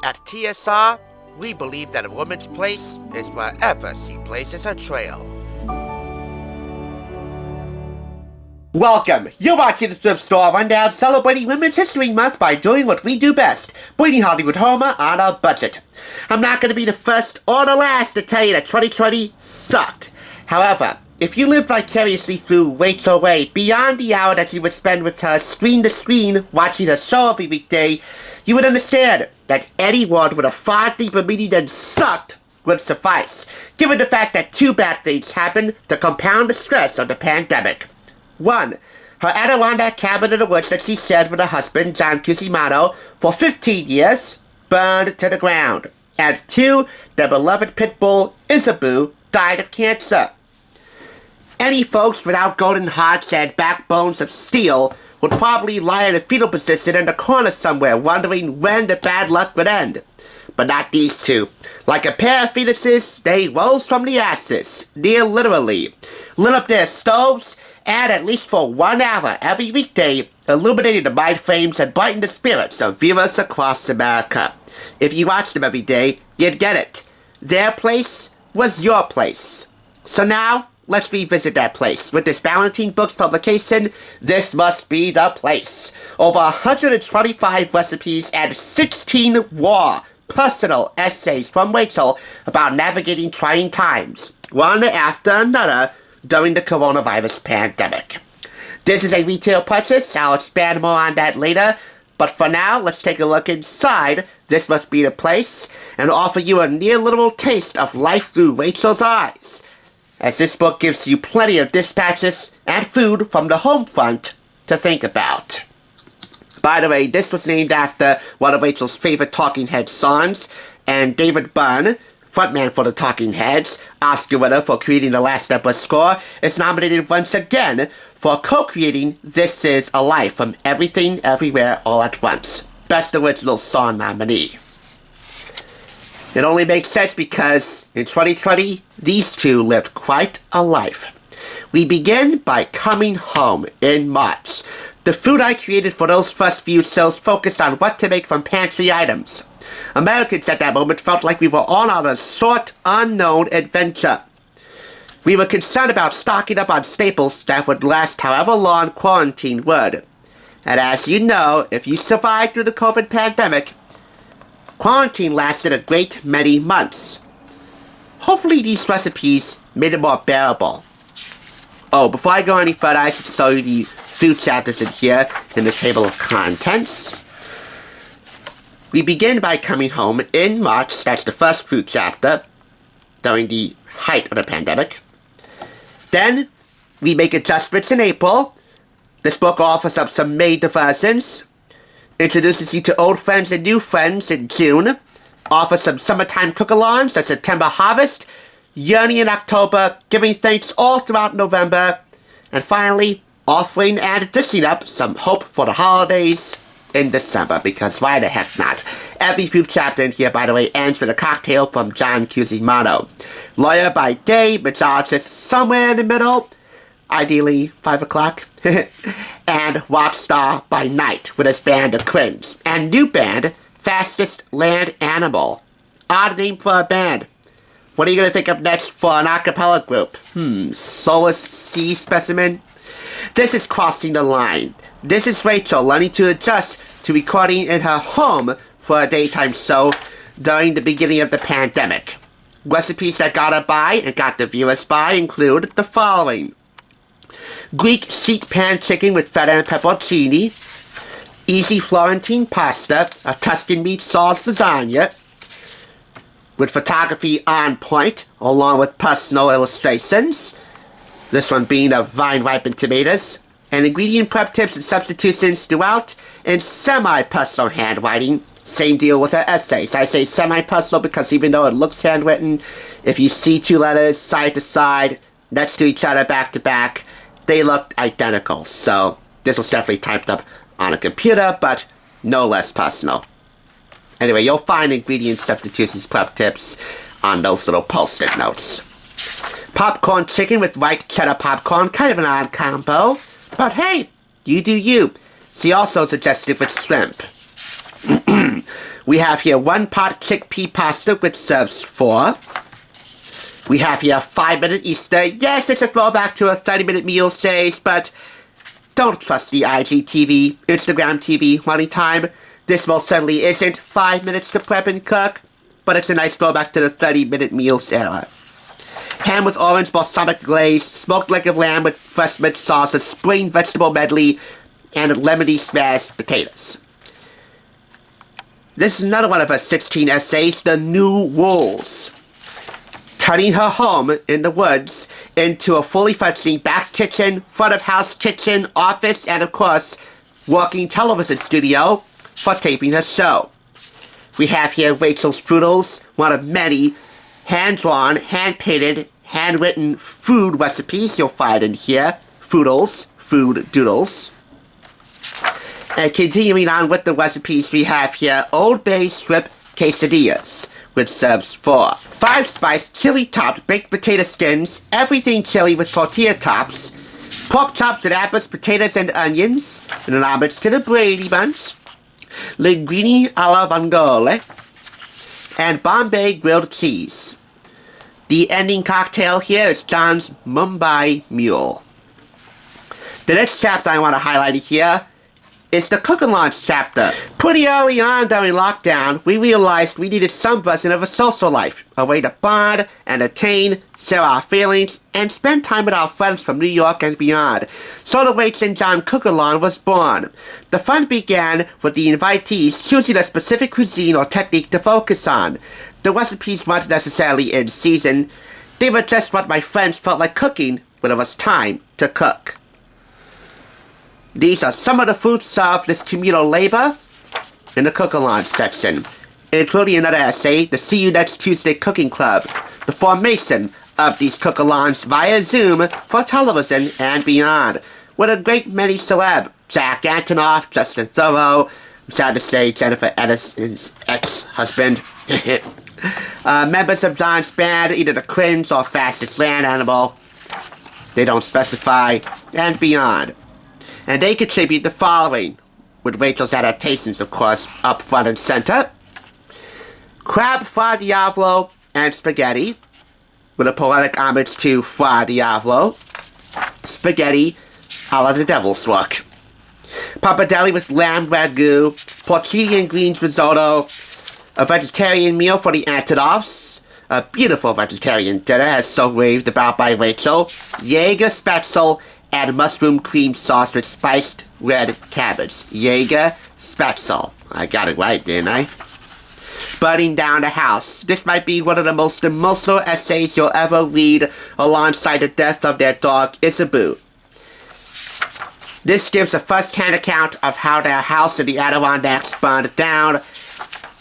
At TSR, we believe that a woman's place is wherever she places her trail. Welcome! You're watching the Thrift Store Rundown, celebrating Women's History Month by doing what we do best, bringing Hollywood Homer on a budget. I'm not going to be the first or the last to tell you that 2020 sucked. However, if you lived vicariously through Rachael Ray beyond the hour that you would spend with her screen to screen watching her show every weekday, you would understand that any word with a far deeper meaning than sucked would suffice, given the fact that two bad things happened to compound the stress of the pandemic. 1. Her Adirondack cabin in the woods that she shared with her husband, John Cusimano, for 15 years, burned to the ground. And 2. Their beloved pit bull, Isabu, died of cancer. Any folks without golden hearts and backbones of steel would probably lie in a fetal position in the corner somewhere, wondering when the bad luck would end. But not these two. Like a pair of fetuses, they rose from the ashes, near literally, lit up their stoves, and at least for 1 hour every weekday, illuminating the mind frames and brightened the spirits of viewers across America. If you watched them every day, you'd get it. Their place was your place. So now, let's revisit that place. With this Ballantine Books publication, this must be the place. Over 125 recipes and 16 raw, personal essays from Rachael about navigating trying times, one after another, during the coronavirus pandemic. This is a retail purchase. I'll expand more on that later. But for now, let's take a look inside This Must Be the Place and offer you a near literal taste of life through Rachael's eyes, as this book gives you plenty of dispatches and food from the home front to think about. By the way, this was named after one of Rachael's favorite Talking Heads songs, and David Byrne, frontman for the Talking Heads, Oscar winner for creating the Last Emperor score, is nominated once again for co-creating This Is a Life from Everything Everywhere All at Once, Best Original Song nominee. It only makes sense because in 2020, these two lived quite a life. We begin by coming home in March. The food I created for those first few shows focused on what to make from pantry items. Americans at that moment felt like we were on a short, unknown adventure. We were concerned about stocking up on staples that would last however long quarantine would. And as you know, if you survived through the COVID pandemic, quarantine lasted a great many months. Hopefully these recipes made it more bearable. Oh, before I go any further, I should show you the food chapters in here in the table of contents. We begin by coming home in March. That's the first food chapter during the height of the pandemic. Then we make adjustments in April. This book offers up some May diversions, introduces you to old friends and new friends in June, offers some summertime cook-alongs, the September harvest, yearning in October, giving thanks all throughout November, and finally offering and dishing up some hope for the holidays in December, because why the heck not? Every food chapter in here, by the way, ends with a cocktail from John Cusimano. Lawyer by day, mixologist somewhere in the middle, ideally 5 o'clock, and rock star by night with his band The Cravings. And new band, Fastest Land Animal. Odd name for a band. What are you going to think of next for an a cappella group? Soulless Sea Specimen? This is crossing the line. This is Rachael learning to adjust to recording in her home for a daytime show during the beginning of the pandemic. Recipes that got her by and got the viewers by include the following: Greek sheet pan chicken with feta and pepperoncini, easy Florentine pasta, a Tuscan meat sauce lasagna, with photography on point, along with personal illustrations, this one being of vine-ripened tomatoes, and ingredient prep tips and substitutions throughout, and semi-personal handwriting. Same deal with her essays. I say semi-personal because even though it looks handwritten, if you see two letters side to side, next to each other, back to back, they look identical. So this was definitely typed up on a computer, but no less personal. Anyway, you'll find ingredient substitutions prep tips on those little post-it notes. Popcorn chicken with white cheddar popcorn, kind of an odd combo. But hey, you do you. She also suggested with shrimp. We have here 1 pot chickpea pasta, which serves 4. We have here 5-minute Easter. Yes, it's a throwback to a 30-minute meal stage, but don't trust the IGTV, Instagram TV running time. This most certainly isn't 5 minutes to prep and cook, but it's a nice throwback to the 30-minute meals era. Ham with orange balsamic glaze, smoked leg of lamb with fresh mint sauce, a spring vegetable medley, and lemony smashed potatoes. This is another one of her 16 essays, The New Rules. Turning her home in the woods into a fully functioning back kitchen, front of house kitchen, office, and of course, working television studio for taping her show. We have here Rachel's Fruitles, one of many hand-drawn, hand-painted, handwritten food recipes you'll find in here. Fruitles, food doodles. And continuing on with the recipes, we have here Old Bay shrimp quesadillas, which serves 4. 5-spice chili-topped baked potato skins, everything chili with tortilla tops, pork chops with apples, potatoes, and onions, and an homage to the Brady Bunch, linguine alla vongole, and Bombay grilled cheese. The ending cocktail here is John's Mumbai Mule. The next chapter I want to highlight here is the Cook and Launch chapter. Pretty early on during lockdown, we realized we needed some version of a social life, a way to bond, entertain, share our feelings, and spend time with our friends from New York and beyond. So the Rach and John Cook Along was born. The fun began with the invitees choosing a specific cuisine or technique to focus on. The recipes weren't necessarily in season. They were just what my friends felt like cooking when it was time to cook. These are some of the foods served this communal labor in the Cook-A-Lawn section, including another essay, the See You Next Tuesday Cooking Club, the formation of these cook-alongs via Zoom for television and beyond, with a great many celeb, Jack Antonoff, Justin Thoreau, I'm sad to say Jennifer Aniston's ex-husband, members of John's band, either the Cringe or Fastest Land Animal, they don't specify, and beyond. And they contribute the following, with Rachel's adaptations, of course, up front and center. Crab Fra Diavolo and spaghetti, with a poetic homage to Fra Diavolo. Spaghetti a la the Devil's Work. Pappardelle with lamb ragu, porcini and greens risotto, a vegetarian meal for the Antonoffs, a beautiful vegetarian dinner as so raved about by Rachel, Jaeger Spätzle, and mushroom cream sauce with spiced red cabbage. Jaeger Spätzle. I got it right, didn't I? Burning down the house. This might be one of the most emotional essays you'll ever read alongside the death of their dog, Isabu. This gives a first-hand account of how their house in the Adirondacks burned down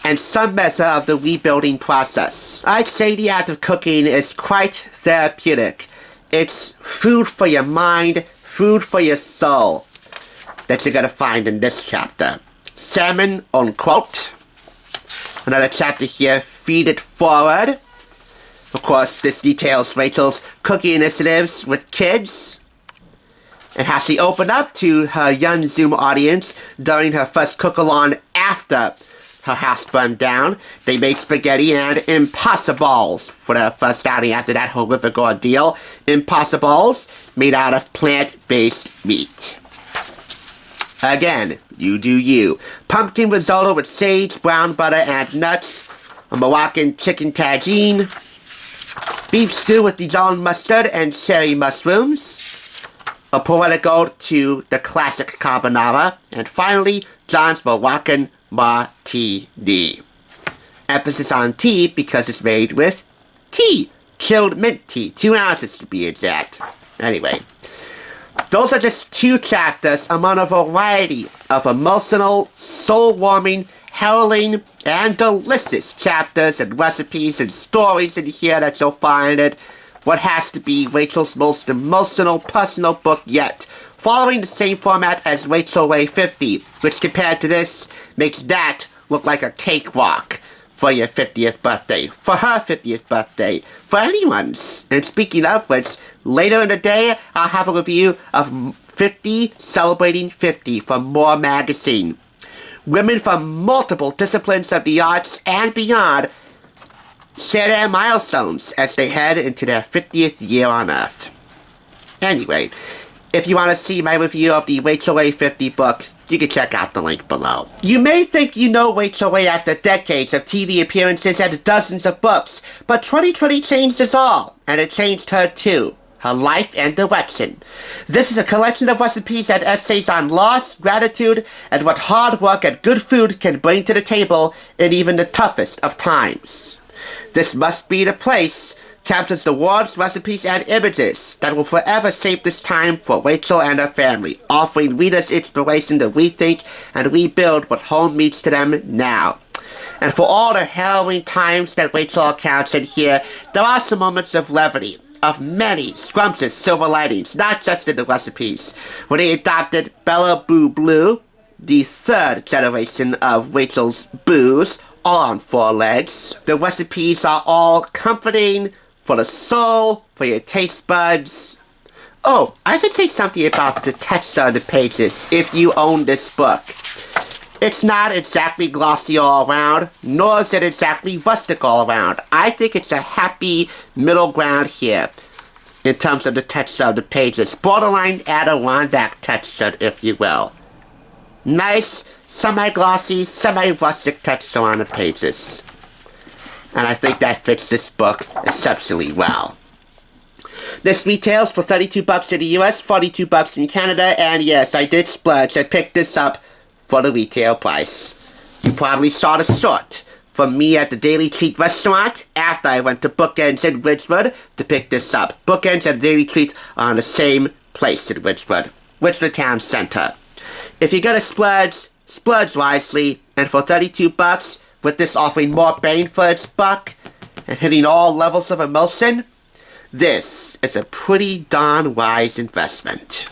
and some measure of the rebuilding process. I'd say the act of cooking is quite therapeutic. It's food for your mind, food for your soul that you're going to find in this chapter. Salmon on quote. Another chapter here, Feed It Forward. Of course, this details Rachel's cooking initiatives with kids and how she opened up to her young Zoom audience during her first cook-along after her house burned down. They made spaghetti and impossibles for their first outing after that horrific ordeal. Impossibles made out of plant-based meat. Again, you do you. Pumpkin risotto with sage, brown butter, and nuts. A Moroccan chicken tagine. Beef stew with Dijon mustard and cherry mushrooms. A poetic ode to the classic carbonara. And finally, John's Moroccan martini. Emphasis on tea because it's made with tea. Chilled mint tea. 2 ounces to be exact. Anyway, those are just 2 chapters among a variety of emotional, soul-warming, harrowing, and delicious chapters and recipes and stories in here that you'll find in what has to be Rachel's most emotional personal book yet, following the same format as Rachael Ray 50, which compared to this makes that look like a cakewalk for your 50th birthday, for her 50th birthday, for anyone's. And speaking of which, later in the day, I'll have a review of 50 Celebrating 50 from More Magazine, Women from multiple disciplines of the arts and beyond share their milestones as they head into their 50th year on Earth. Anyway, if you want to see my review of the Rachael Ray 50 book, you can check out the link below. You may think you know Rachael Ray after decades of TV appearances and dozens of books, but 2020 changed us all, and it changed her too. Her life and direction. This is a collection of recipes and essays on loss, gratitude, and what hard work and good food can bring to the table in even the toughest of times. This Must Be the Place captures the words, recipes, and images that will forever shape this time for Rachael and her family, offering readers inspiration to rethink and rebuild what home means to them now. And for all the harrowing times that Rachael accounts in here, there are some moments of levity, of many scrumptious silver linings, not just in the recipes. When they adopted Bella Boo Blue, the third generation of Rachael's boos, all on 4 legs. The recipes are all comforting for the soul, for your taste buds. Oh, I should say something about the texture of the pages if you own this book. It's not exactly glossy all around, nor is it exactly rustic all around. I think it's a happy middle ground here in terms of the texture of the pages. Borderline Adirondack texture, if you will. Nice, semi-glossy, semi-rustic texture on the pages. And I think that fits this book exceptionally well. This retails for $32 in the US, $42 in Canada, and yes, I did splurge and picked this up for the retail price. You probably saw the short from me at the Daily Treat restaurant after I went to Bookends in Ridgewood to pick this up. Bookends and Daily Treat are in the same place in Ridgewood Town Center. If you're gonna splurge wisely, and for $32, with this offering more bang for its buck and hitting all levels of emotion, this is a pretty darn wise investment.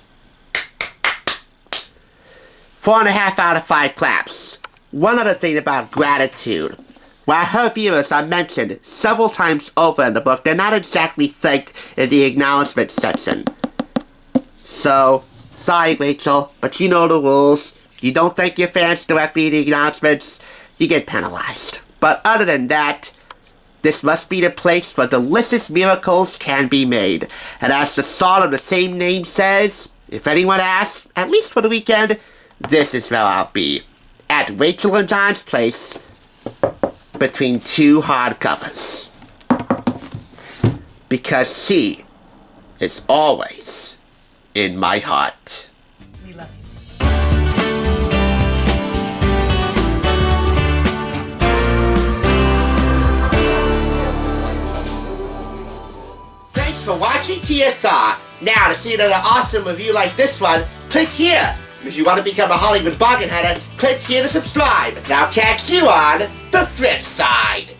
4.5 out of 5 claps. One other thing about gratitude. While her viewers are mentioned several times over in the book, they're not exactly thanked in the acknowledgement section. So, sorry Rachael, but you know the rules. You don't thank your fans directly in the acknowledgements, you get penalized. But other than that, this must be the place where delicious miracles can be made. And as the song of the same name says, if anyone asks, at least for the weekend, this is where I'll be. At Rachael and John's place, between 2 hardcovers. Because she is always in my heart. We love you. Thanks for watching TSR. Now, to see another awesome review like this one, click here. If you want to become a Hollywood bargain hunter, click here to subscribe. And I'll catch you on the thrift side.